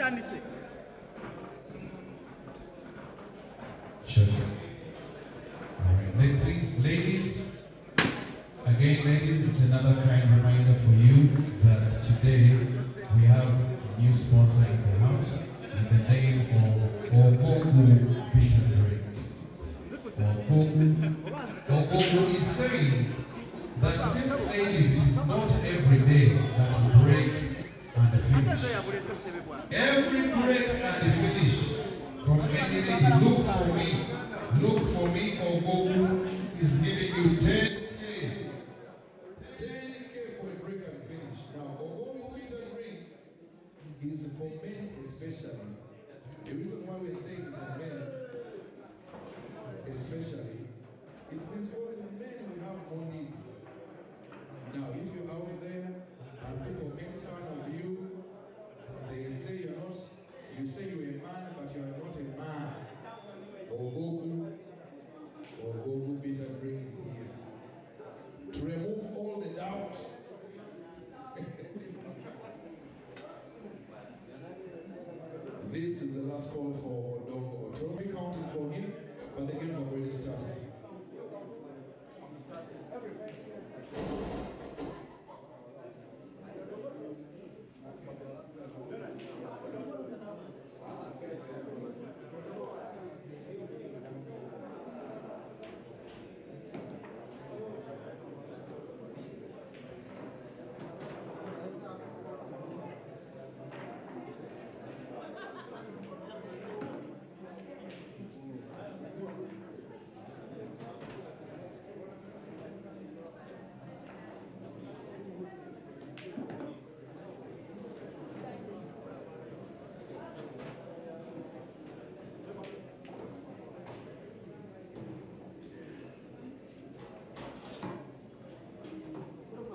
Sure. All right, please, ladies. Again, ladies, it's another kind reminder for you that today we have a new sponsor in the house in the name of Ogogo Beat and Break. Ogogo is saying that since ladies, it is not every day that you break and finish. Every break and finish from any lady, look for me, Ogogo is giving you 10K. 10K for a break and finish. Now, Ogogo Beat and Break is for men especially. The reason why we're saying it's for men especially, it's because the men will have more needs. Now, if you're out there and people make fun of you, they say you're not, you say you're a man, but you're not a man. Ogogo Beat and Break is here to remove all the doubt. This is the last call for Odongo. Don't be counting for him, but the game has already started.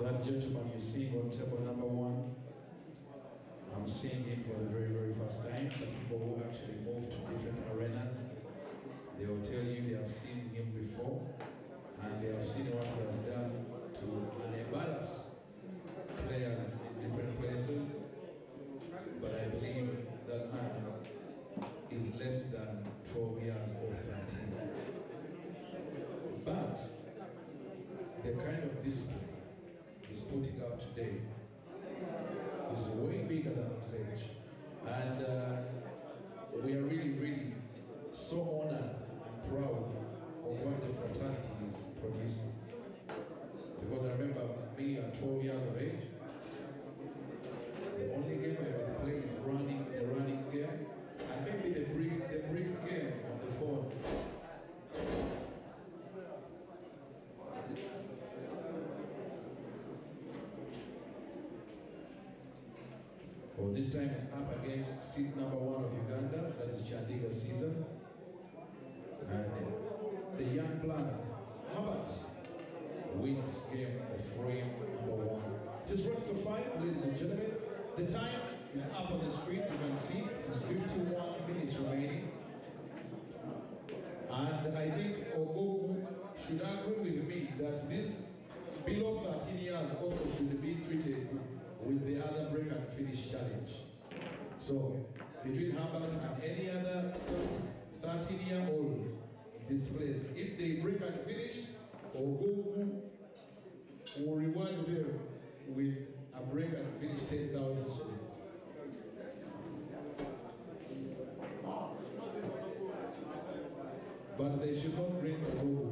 That gentleman you see on table number 1, I'm seeing him for the very, very first time. The people who actually move to different arenas, they will tell you they have seen him before, and they have seen what he has done to embarrass players in different places. But I believe that man is less than 12 years or 13. But the kind of display he's putting out today is way bigger than his age. And we are really, really so honored and proud of what the fraternity is producing. Because I remember me at 12 years of age, the only game I would play is the running game, and maybe the brick game on the phone. Well, this time it's up against seed number 1 of Uganda, that is Chandiga season. And the young blood, Herbert, wins game of frame number 1. Just rest of 5, ladies and gentlemen. The time is up on the screen, you can see it is 51 minutes remaining. And I think Ogogo should agree with me that this below 13 years also should be treated with the other break and finish challenge. So, between Herbert and any other 13-year-old in this place, if they break and finish, Ogogo will reward them with a break and finish 10,000 shillings. But they should not bring Ogogo.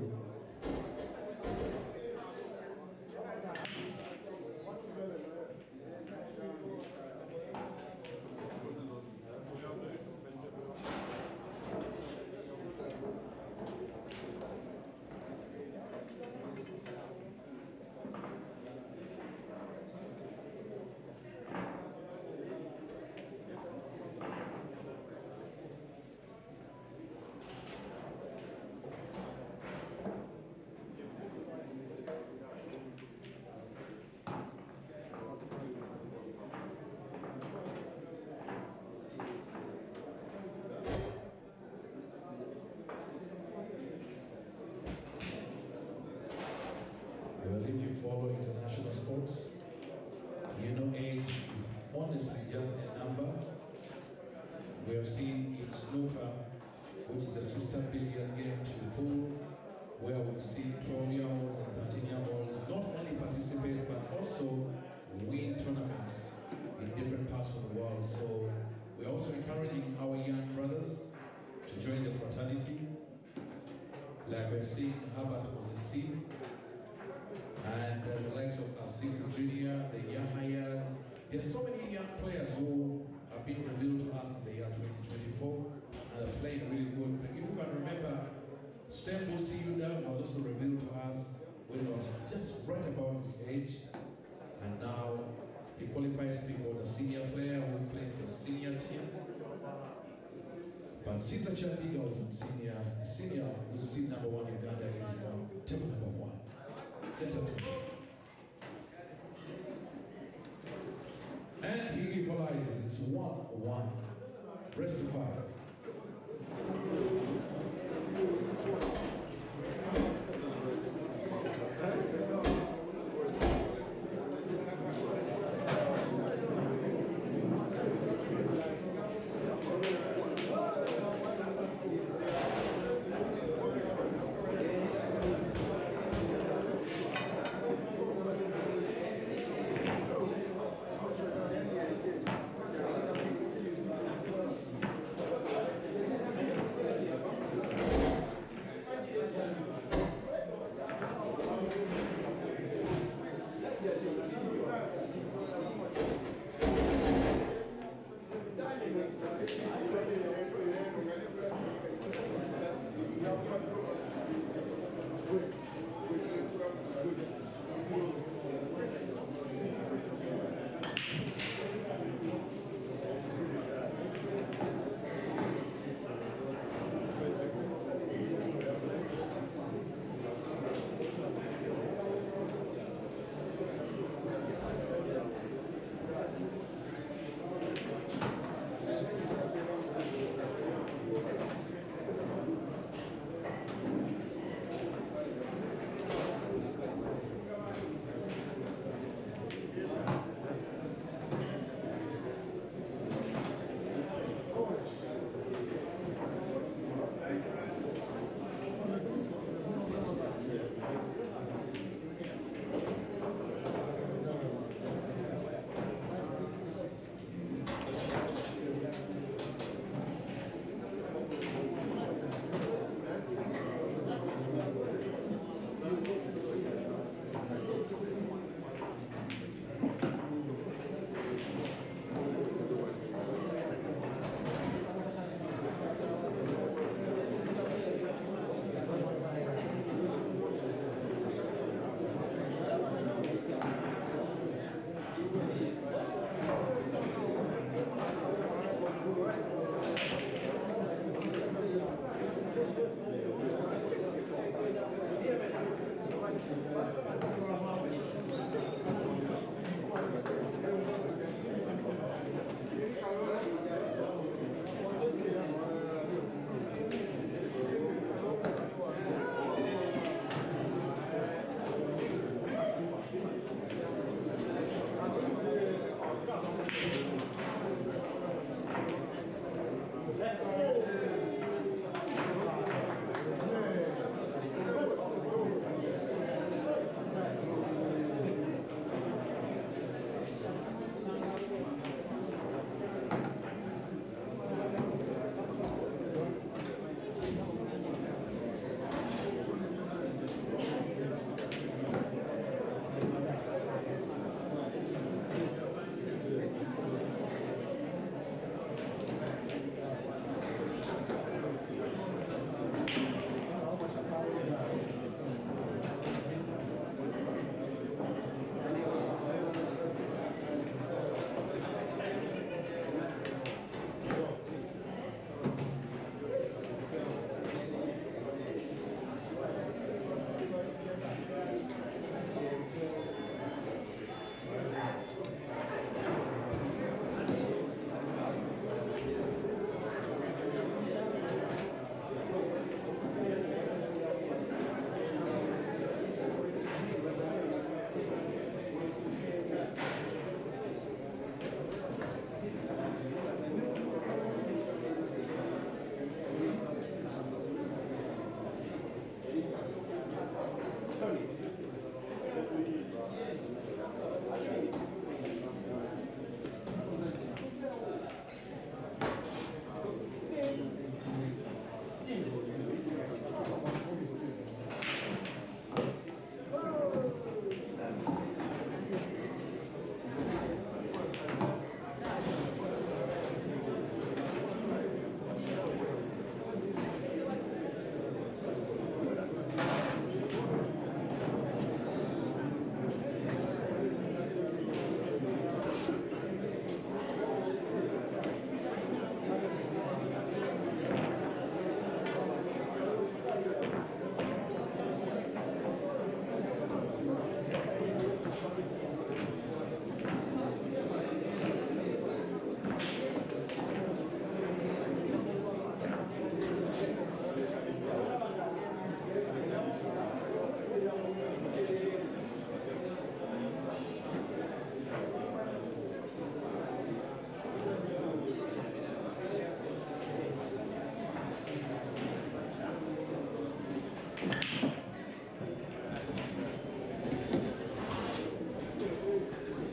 Like we're seeing, Herbert was a C, and the likes of Asiku Jr., the Yahayas. There's so many young players who have been revealed to us in the year 2024 and are playing really good. Like if you can remember, Sembo Siyuda was also revealed to us when he was just right about this age, and now he qualifies to be called a senior player who's playing for a senior team. But Caesar Chandiga was on senior, you see number one Uganda is on table number one, center table. And he equalizes, it's 1-1, rest of 5.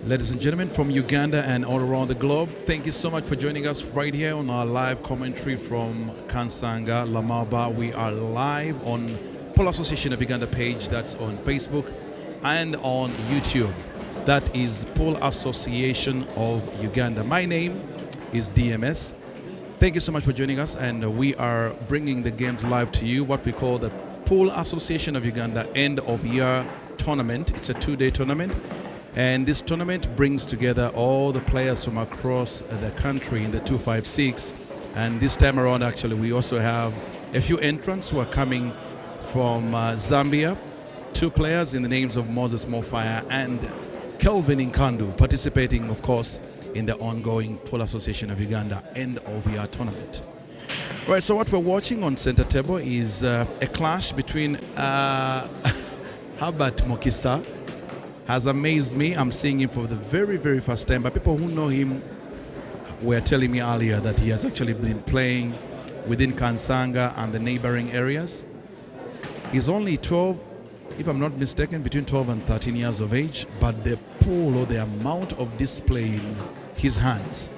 Ladies and gentlemen from Uganda and all around the globe, thank you so much for joining us right here on our live commentary from Kansanga, Lamaba. We are live on Pole Association of Uganda page, that's on Facebook and on YouTube. That is Pole Association of Uganda. My name is DMS. Thank you so much for joining us, and we are bringing the games live to you, what we call the Pole Association of Uganda end of year tournament. It's a 2-day tournament. And this tournament brings together all the players from across the country in the 256. And this time around, actually, we also have a few entrants who are coming from Zambia. 2 players in the names of Moses Mofire and Kelvin Nkandu, participating, of course, in the ongoing Pole Association of Uganda end of year tournament. Right, so what we're watching on center table is a clash between Herbert Mukisa. Has amazed me. I'm seeing him for the very, very first time. But people who know him were telling me earlier that he has actually been playing within Kansanga and the neighboring areas. He's only 12, if I'm not mistaken, between 12 and 13 years of age. But the pool or the amount of display in his hands,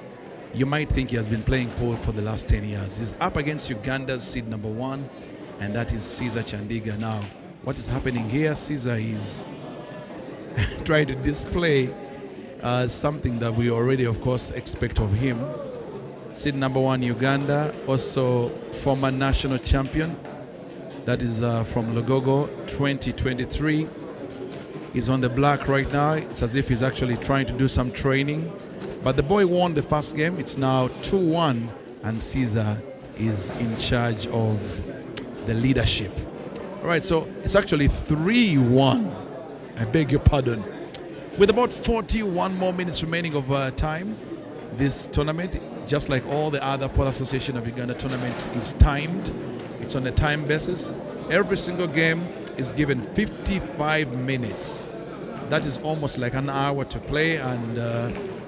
you might think he has been playing pool for the last 10 years. He's up against Uganda's seed number 1, and that is Caesar Chandiga. Now, what is happening here? Caesar is try to display something that we already, of course, expect of him. Seed number 1, Uganda, also former national champion. That is from Lugogo 2023. He's on the black right now. It's as if he's actually trying to do some training. But the boy won the first game. It's now 2-1, and Caesar is in charge of the leadership. All right, so it's actually 3-1. I beg your pardon. With about 41 more minutes remaining of time, this tournament, just like all the other Pole Association of Uganda tournaments, is timed. It's on a time basis. Every single game is given 55 minutes. That is almost like an hour to play, and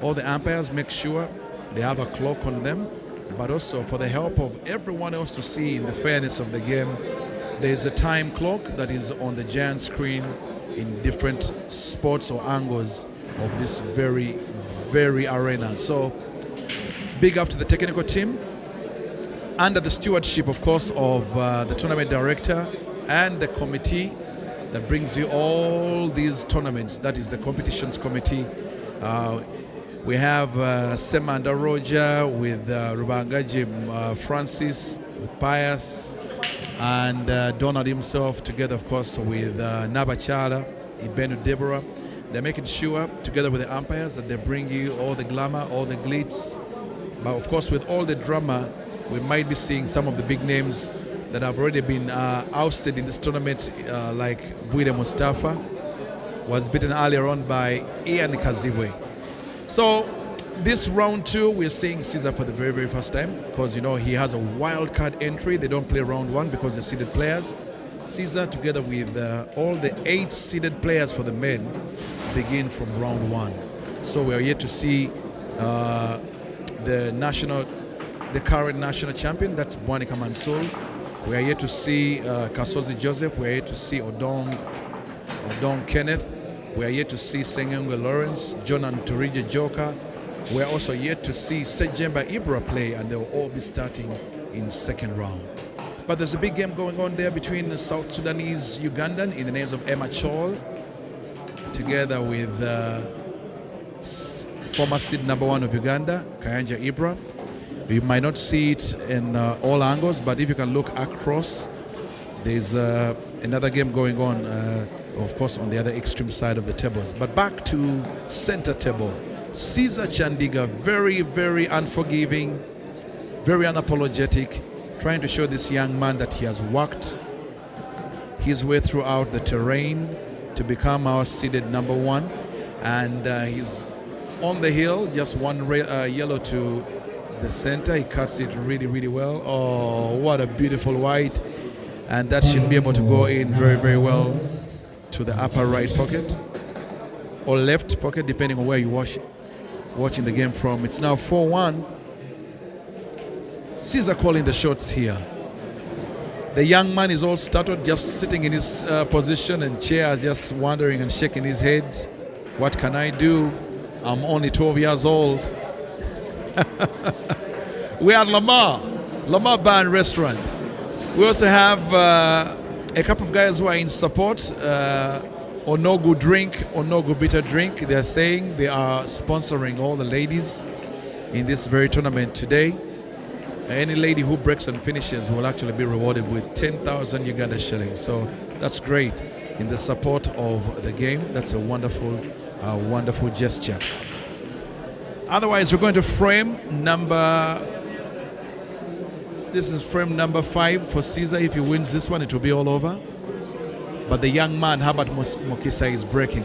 all the umpires make sure they have a clock on them. But also, for the help of everyone else to see in the fairness of the game, there's a time clock that is on the giant screen in different spots or angles of this very, very arena. So big up to the technical team under the stewardship, of course, of the tournament director and the committee that brings you all these tournaments. That is the competitions committee. We have Semanda Roger with Rubangaji Francis, with Pius, and Donald himself, together, of course, with Nabachala, Ibenu Deborah. They're making sure, together with the umpires, that they bring you all the glamour, all the glitz. But, of course, with all the drama, we might be seeing some of the big names that have already been ousted in this tournament, like Bwire Mustafa, was beaten earlier on by Ian Kazibwe. So, this round 2, we're seeing Caesar for the very, very first time, because, you know, he has a wild card entry. They don't play round 1 because they're seeded players. Caesar, together with all the 8 seeded players for the men, begin from round 1. So we're yet to see the current national champion, that's Bwanika Mansour. We are yet to see Kasozi Joseph. We are yet to see Odong Kenneth. We are yet to see Sengenga Lawrence, John Anturije Joka. We're also yet to see Sejemba Ibra play, and they'll all be starting in second round. But there's a big game going on there between the South Sudanese Ugandan in the names of Emma Chol, together with former seed number 1 of Uganda, Kayanja Ibra. You might not see it in all angles, but if you can look across, there's another game going on, of course, on the other extreme side of the tables. But back to center table. Caesar Chandiga, very, very unforgiving, very unapologetic, trying to show this young man that he has worked his way throughout the terrain to become our seeded number 1. And he's on the hill, just one yellow to the center. He cuts it really, really well. Oh, what a beautiful white. And that should be able to go in very, very well to the upper right pocket or left pocket, depending on where you watching the game from. It's now 4-1. Caesar calling the shots here. The young man is all startled, just sitting in his position, and chair just wondering and shaking his head. What can I do? I'm only 12 years old. We're at Lamar Bar and Restaurant. We also have a couple of guys who are in support. Onogu Drink, Onogu Bitter Drink. They're saying they are sponsoring all the ladies in this very tournament today. Any lady who breaks and finishes will actually be rewarded with 10,000 Uganda shillings. So that's great in the support of the game. That's a wonderful, wonderful gesture. Otherwise, we're going to frame this is frame number 5 for Caesar. If he wins this one, it will be all over. But the young man, Herbert Mukisa, is breaking.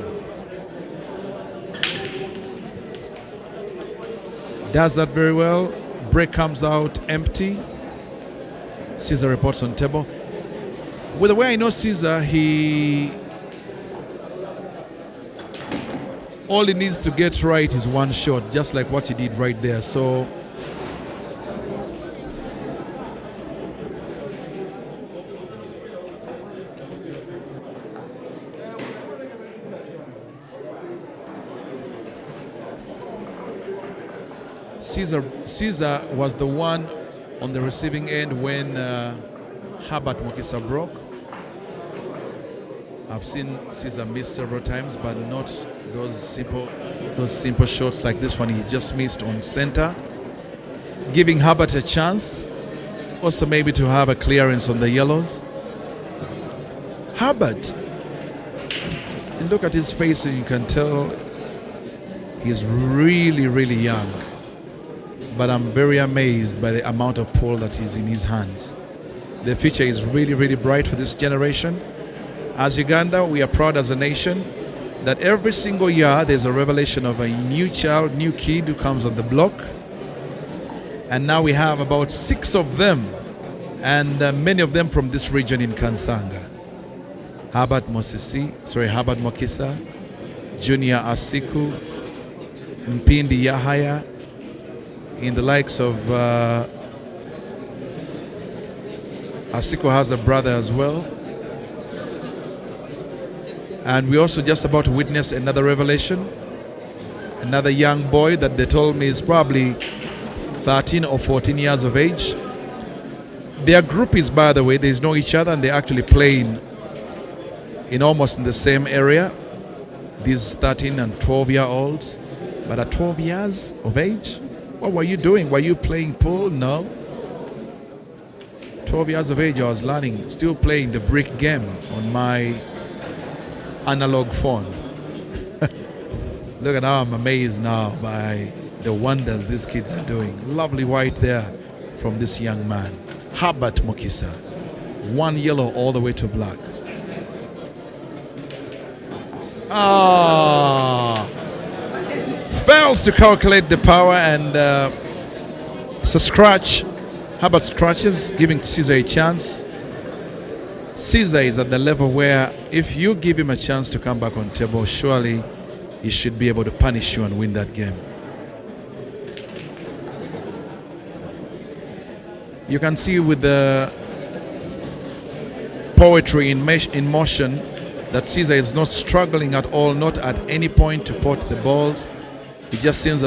Does that very well. Break comes out empty. Caesar reports on table. With the way I know Caesar, all he needs to get right is one shot, just like what he did right there. So Caesar was the one on the receiving end when Herbert Mukisa broke. I've seen Caesar miss several times, but not those simple shots like this one. He just missed on center, giving Herbert a chance, also maybe to have a clearance on the yellows. Herbert, and look at his face and you can tell he's really, really young. But I'm very amazed by the amount of pull that is in his hands. The future is really, really bright for this generation. As Uganda, we are proud as a nation that every single year there's a revelation of a new child, new kid who comes on the block. And now we have about 6 of them, and many of them from this region in Kansanga. Herbert Mukisa, Junior Asiku, Mpindi Yahaya, in the likes of Asiku has a brother as well. And we're also just about to witness another revelation. Another young boy that they told me is probably 13 or 14 years of age. Their groupies, by the way, they know each other and they actually play in almost in the same area. These 13 and 12-year-olds. But at 12 years of age, what were you doing? Were you playing pool? No. 12 years of age, I was learning, still playing the brick game on my analog phone. Look at how I'm amazed now by the wonders these kids are doing. Lovely white there from this young man, Herbert Mukisa. 1 yellow all the way to black. Fails to calculate the power, and it's a scratch. Herbert scratches, giving Caesar a chance. Caesar is at the level where if you give him a chance to come back on table, surely he should be able to punish you and win that game. You can see with the poetry in motion that Caesar is not struggling at all, not at any point to pot the balls. It just seems as